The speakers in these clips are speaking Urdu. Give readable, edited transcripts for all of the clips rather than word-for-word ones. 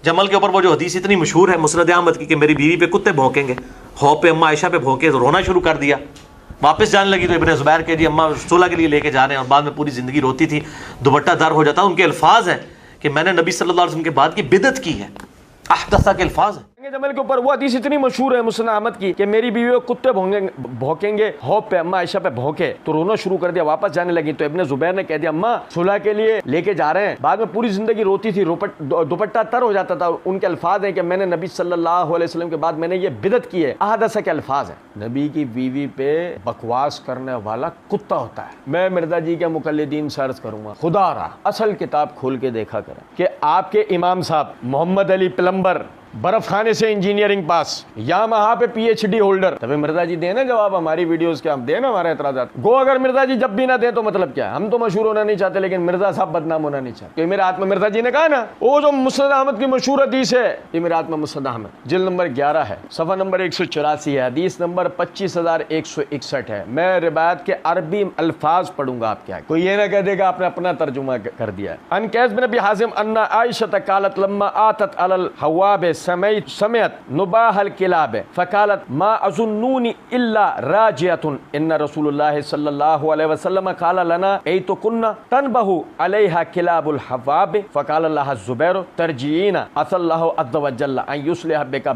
جمل کے اوپر وہ جو حدیث اتنی مشہور ہے مسند احمد کی کہ میری بیوی پہ کتے بھونکیں گے، ہو پہ اما عائشہ پہ بھونکے تو رونا شروع کر دیا. واپس جانے لگی تو ابن زبیر کہ جی اما صلح کے لیے لے کے جا رہے ہیں، اور بعد میں پوری زندگی روتی تھی، دوپٹہ در ہو جاتا. ان کے الفاظ ہیں کہ میں نے نبی صلی اللہ علیہ وسلم کے بعد کی بدعت کی ہے، احدثہ کے الفاظ ہیں. جمل کے اوپر وہ حدیث اتنی مشہور ہے مسند احمد کی کہ میری بیوی کو کتے بھونکیں گے، ہوپ پہ اما عائشہ پہ بھونکے تو رونا شروع کر دیا. واپس جانے لگی تو ابن زبیر نے کہہ دیا اما صلح کے لیے لے کے جا رہے ہیں، بعد میں پوری زندگی روتی تھی، دوپٹہ تر ہو جاتا تھا. ان کے الفاظ ہیں کہ میں نے نبی صلی اللہ علیہ وسلم کے بعد میں نے یہ بدعت کی ہے. احدثہ کے الفاظ ہیں. نبی کی بیوی پہ بکواس کرنے والا کتا ہوتا ہے. میں مرزا جی کے مقلدین سرچ کروں گا، خدا را اصل کتاب کھول کے دیکھا کریں کہ آپ کے امام صاحب محمد علی پلمبر برف خانے سے انجینئرنگ پاس، یامہا پہ پی ایچ ڈی ہولڈر. تبھی مرزا جی دینا جواب ہماری ویڈیوز کے، ہم دینا ہمارے اعتراضات. گو اگر مرزا جی جب بھی نہ دیں تو مطلب کیا ہے؟ ہم تو مشہور ہونا نہیں چاہتے لیکن مرزا صاحب بدنام ہونا نہیں چاہتے. کہ میرے ہاتھ میں مرزا جی نے کہا نا وہ جو مسند احمد کی مشہور حدیث ہے، یہ میرے ہاتھ میں مسند احمد جلد نمبر 11 ہے، صفحہ نمبر 184 ہے، حدیث نمبر 25161 ہے. میں روایت کے عربی الفاظ پڑھوں گا آپ کے آگے، کوئی یہ نہ کہہ دے گا آپ نے اپنا ترجمہ کر دیا ہے. ان قیس بن ابی حازم ان عائشہ قالت لما آتت علی الحواب سمعت نباح الكلاب فقالت ما اظنوني الا راجعه ان رسول الله صلى الله عليه وسلم قال لنا ايتكن تنبه عليها كلاب الحواب فقال لها الزبير ترجعين عسى الله عز وجل ان يصلح بك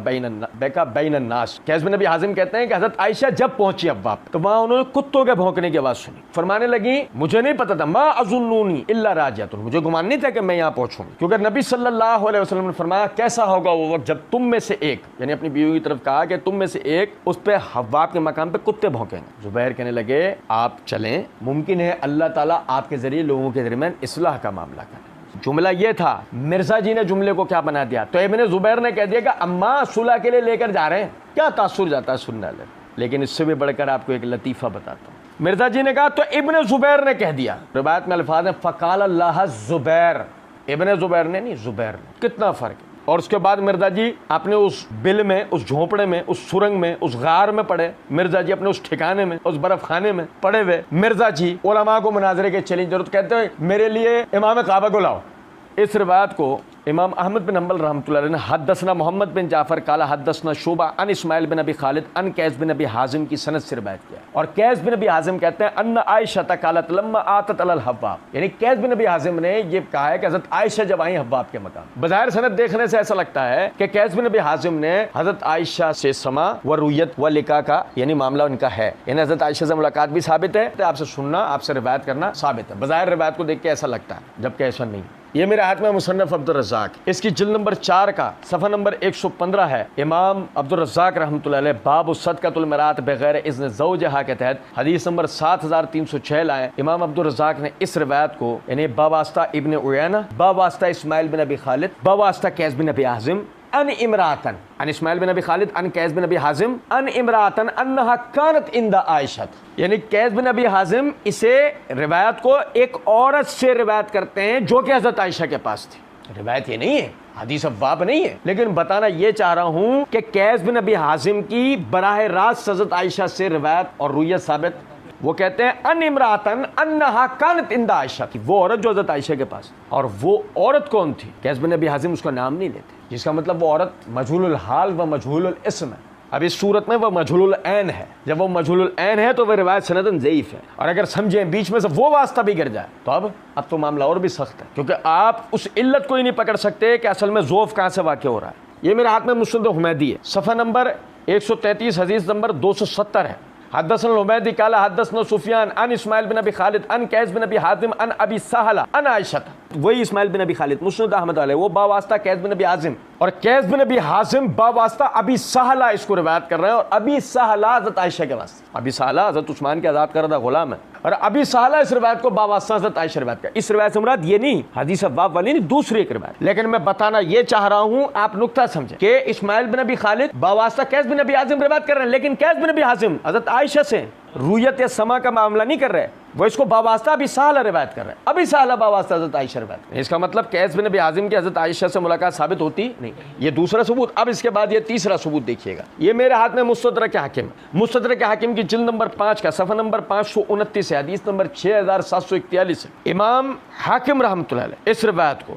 بين الناس. قیس بن ابی حازم کہتے ہیں کہ حضرت عائشہ جب پہنچی ابواب تو وہاں انہوں نے کتوں کے بھونکنے کی آواز سنی. فرمانے لگی مجھے نہیں پتا تھا، ما اظنوني الا راجعه، مجھے گمان نہیں تھا کہ میں یہاں پہنچوں گی، کیونکہ نبی صلی اللہ علیہ وسلم نے فرمایا کیسا ہوگا وہ وقت جب تم میں سے ایک، یعنی اپنی بیوی کی طرف کہا کہ تم میں سے ایک اس پہ حواب کے مقام پہ کتے بھونکیں گے. زبیر کہنے لگے آپ چلیں، ممکن ہے اللہ تعالیٰ آپ کے ذریعے لوگوں کے درمیان اصلاح کا معاملہ کرے. جملہ یہ تھا. مرزا جی نے جملے کو کیا بنا دیا؟ تو ابن زبیر نے کہہ دیا کہ اماں صلح کے لیے لے کر جا رہے ہیں. کیا تاثر جاتا ہے سننے والے. لیکن اس سے بھی بڑھ کر آپ کو ایک لطیفہ بتاتا ہوں. مرزا جی نے کہا تو ابن زبیر نے کہہ دیا. روایت میں الفاظ ہیں فقال اللہ زبیر، ابن زبیر نے نہیں، زبیر نے. کتنا فرق ہے. اور اس کے بعد مرزا جی اپنے اس بل میں، اس جھونپڑے میں، اس سرنگ میں، اس غار میں پڑے. مرزا جی اپنے اس ٹھکانے میں، اس برف خانے میں پڑے ہوئے. مرزا جی علماء کو مناظرے کے چیلنج ضرورت کہتے ہیں میرے لیے امام کعبہ کو لاؤ. اس روایت کو امام احمد بن حنبل رحمۃ اللہ علیہ نے حدثنا محمد بن جعفر قال حدثنا شعبہ عن اسماعیل بن ابی خالد عن قیس بن ابی حازم کی سند سے روایت کیا. اور قیس بن ابی حازم کہتے ہیں ان عائشہ قالت لما آتت علی الحواب، یعنی قیس بن ابی حازم نے یہ کہا ہے کہ حضرت عائشہ جب آئیں حواب کے مقام. بظاہر سند دیکھنے سے ایسا لگتا ہے کہ قیس بن ابی حازم نے حضرت عائشہ سے سما و رویت و لقاء کا یعنی معاملہ ان کا ہے، یعنی حضرت عائشہ سے ملاقات بھی ثابت ہے، آپ سے سننا، آپ سے روایت کرنا ثابت ہے. بظاہر روایت کو دیکھ کے ایسا لگتا ہے، جبکہ ایسا نہیں. یہ میرے ہاتھ میں مصنف عبد الرزاق، اس کی جلد نمبر 4 کا صفحہ نمبر 115 ہے. امام عبد الرزاق رحمۃ اللہ علیہ باب صدقۃ المرأۃ بغیر اذن زوجہا کے تحت حدیث نمبر 7306 لائے. امام عبد الرزاق نے اس روایت کو یعنی بواسطہ ابن عیینہ، بواسطہ اسماعیل بن ابی خالد، بواسطہ قیس بن ابی حازم ان امراتن ان اسماعیل بن ابی خالد ان قیس بن ابی حازم ان امراتن انہا کانت عند عائشہ، یعنی قیس بن ابی حازم اسے روایت کو ایک عورت سے روایت کرتے ہیں جو کہ حضرت عائشہ کے پاس تھی. روایت یہ نہیں ہے، حدیث ابواب نہیں ہے، لیکن بتانا یہ چاہ رہا ہوں کہ قیس بن ابی حازم کی براہ راست حضرت عائشہ سے روایت اور رویت ثابت. وہ کہتے ہیں ان امراتن انہا کانت عند عائشہ، وہ عورت جو حضرت عائشہ کے پاس. اور وہ عورت کون تھی؟ قیس بن ابی حازم اس کا نام نہیں لیتے، جس کا مطلب وہ عورت مجہول الحال و مجہول الاسم ہے. اب اس صورت میں وہ مجہول العین ہے. جب وہ مجہول العین ہے تو وہ روایت سندن ضعیف ہے. اور اگر سمجھیں بیچ میں سے وہ واسطہ بھی گر جائے تو اب تو معاملہ اور بھی سخت ہے، کیونکہ آپ اس علت کو ہی نہیں پکڑ سکتے کہ اصل میں ضعف کہاں سے واقع ہو رہا ہے. یہ میرے ہاتھ میں مسند حمیدی ہے، صفحہ نمبر 133 حدیث نمبر 270 ہے. حدثنا الحمیدی قال حدثنا سفیان عن اسماعیل بن ابی خالد عن قیس بن ابی حازم عن ابی سہلہ عن عائشہ. وہی اسماعیل بن ابی خالد مسند احمد علیہ، وہ باواسطہ قیس بن ابی حازم، اور قیس بن ابی حازم باواسطہ ابی سہلہ اس کو روایت کر رہے ہیں. اور ابی سہلہ حضرت عائشہ کے واسطے، ابی سہلہ حضرت عثمان کے آزاد کردہ غلام ہے، اور ابی سہلہ اس روایت کو باواسطہ حضرت عائشہ روایت کر. اس روایت سے مراد یہ نہیں حدیث ابواب والی نہیں، دوسری ایک روایت. لیکن میں بتانا یہ چاہ رہا ہوں آپ نقطہ سمجھیں کہ اسماعیل بن ابی خالد باواسطہ قیس بن ابی حازم روایت کر رہے ہیں، لیکن قیس بن ابی حازم حضرت عائشہ سے رویت یا سما کا معاملہ نہیں کر رہے، وہ اس کو باواسطہ ابی سہلہ روایت کر رہے ہیں. ابی سہلہ باواسطہ حضرت عائشہ روایت. اس کا مطلب قیس بن ابی حازم کی حضرت عائشہ سے ملاقات ثابت ہوتی نہیں. یہ دوسرا ثبوت. اب اس کے بعد یہ تیسرا ثبوت دیکھیے گا. یہ میرے ہاتھ میں مستدرک حاکم، مستدرک حاکم کی جلد نمبر 5 کا صفحہ نمبر 529 ہے، حدیث نمبر 6741 ہے. امام حاکم رحمۃ اللہ علیہ اس روایت کو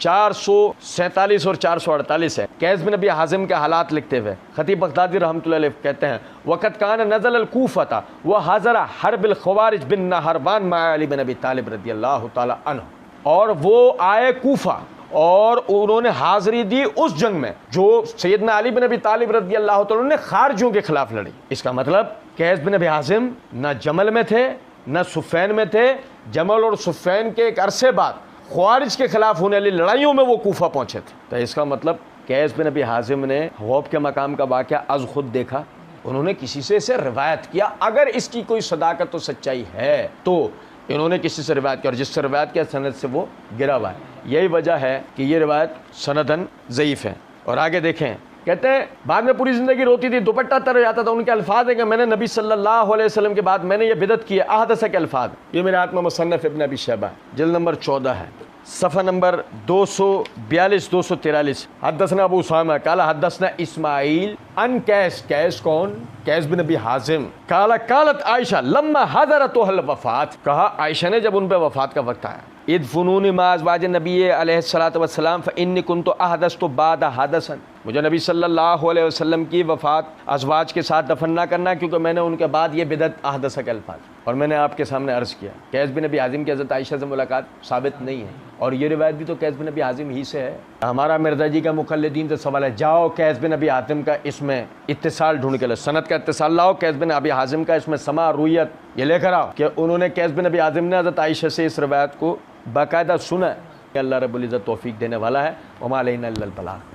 447 اور 448 ہے. قیس بن ابی حازم کے حالات لکھتے ہوئے خطیب بغدادی رحمۃ اللہ علیہ کہتے ہیں وقت کان نزل الکوفہ وحضر حرب الخوارج بن نہروان مع علی بن ابی طالب رضی اللہ تعالی عنہ, اور وہ آئے کوفہ اور انہوں نے حاضری دی اس جنگ میں جو سیدنا علی بن ابی طالب رضی اللہ تعالیٰ نے خارجیوں کے خلاف لڑی. اس کا مطلب قیس بن ابی حازم نہ جمل میں تھے نہ صفین میں تھے. جمل اور صفین کے ایک عرصے بعد خوارج کے خلاف ہونے والی لڑائیوں میں وہ کوفہ پہنچے تھے. تو اس کا مطلب قیس بن ابی حازم نے غوب کے مقام کا واقعہ از خود دیکھا, انہوں نے کسی سے اسے روایت کیا. اگر اس کی کوئی صداقت و سچائی ہے تو انہوں نے کسی سے روایت کیا, اور جس سے روایت کیا سند سے وہ گرا ہوا ہے. یہی وجہ ہے کہ یہ روایت سندن ضعیف ہے. اور آگے دیکھیں, کہتے ہیں بعد میں پوری زندگی روتی تھی, دوپٹہ تر جاتا تھا. ان کے الفاظ ہیں کہ میں نے نبی صلی اللہ علیہ وسلم کے بعد میں نے یہ بدعت کی ہے. احدث کے الفاظ, یہ میرے ہاتھ میں مصنف ابن ابی شیبہ جلد نمبر 14 ہے, صفحہ نمبر 242 243. حدثنا ابو اسامہ قال حدثنا اسماعیل ان قیس, قیس کون؟ قیس بن ابی حازم. قالت عائشہ لما حضرتها الوفات, کہا عائشہ نے جب ان پہ وفات کا وقت آیا, ادفنونی مع ازواج نبی علیہ الصلوۃ والسلام فانی کنت احدثت بعد حدثا, مجھے نبی صلی اللہ علیہ وسلم کی وفات ازواج کے ساتھ دفن نہ کرنا کیونکہ میں نے ان کے بعد یہ بدعت احدث کے الفاظ. اور میں نے آپ کے سامنے عرض کیا قیس بن ابی حازم کی حضرت عائشہ سے ملاقات ثابت نہیں ہے, اور یہ روایت بھی تو قیس بن ابی حازم ہی سے ہے. ہمارا مرزا جی کا مقلدین سے سوال ہے, جاؤ قیس بن ابی حازم کا اس میں اتصال ڈھونڈ کے لاؤ, سند کا اتصال لاؤ, قیس بن ابی حازم کا اس میں سماع رویت یہ لے کر آؤ کہ انہوں نے قیس بن ابی حازم نے حضرت عائشہ سے اس روایت کو باقاعدہ سنا ہے. اللہ رب العزت توفیق دینے والا ہے. وما علینا الا البلاغ.